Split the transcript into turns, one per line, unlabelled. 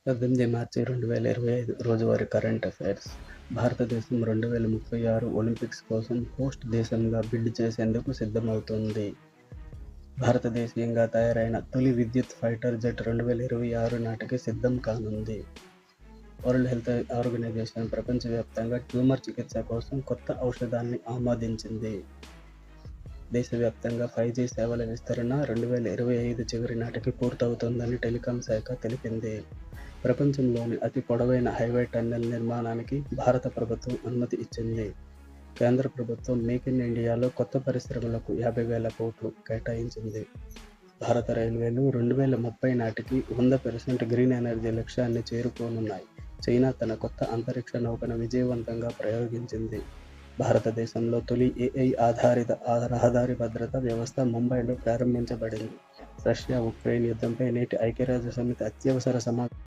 18 మార్చి 2025 రోజువారీ current affairs. భారతదేశం 2036 Olympics కోసం హోస్ట్ దేశంగా బిడ్ చేసేందుకు సిద్ధమవుతోంది. భారతదేశీయంగా తయారైన తొలి విద్యుత్ ఫైటర్ జెట్ 2026 నాటికి సిద్ధం కానుంది. వరల్డ్ హెల్త్ ఆర్గనైజేషన్ ప్రపంచవ్యాప్తంగా ట్యూమర్ చికిత్స కోసం కొత్త ఔషధాన్ని ఆమోదించింది. దేశవ్యాప్తంగా 5G సేవల విస్తరణ 2025 చివరి నాటికి పూర్తవుతుందని టెలికాం శాఖ తెలిపింది. ప్రపంచంలోని అతి పొడవైన హైవే టన్నెల్ నిర్మాణానికి భారత ప్రభుత్వం అనుమతి ఇచ్చింది. కేంద్ర ప్రభుత్వం మేక్ ఇన్ ఇండియాలో కొత్త పరిశ్రమలకు 50,000 కోట్లు కేటాయించింది. భారత రైల్వేలు 2030 నాటికి 100% గ్రీన్ ఎనర్జీ లక్ష్యాన్ని చేరుకోనున్నాయి. చైనా తన కొత్త అంతరిక్ష నౌకను విజయవంతంగా ప్రయోగించింది. భారతదేశంలో తొలి AI ఆధారిత రహదారి భద్రతా వ్యవస్థ ముంబైలో ప్రారంభించబడింది. రష్యా ఉక్రెయిన్ యుద్ధంపై నేటి ఐక్యరాజ్యసమితి అత్యవసర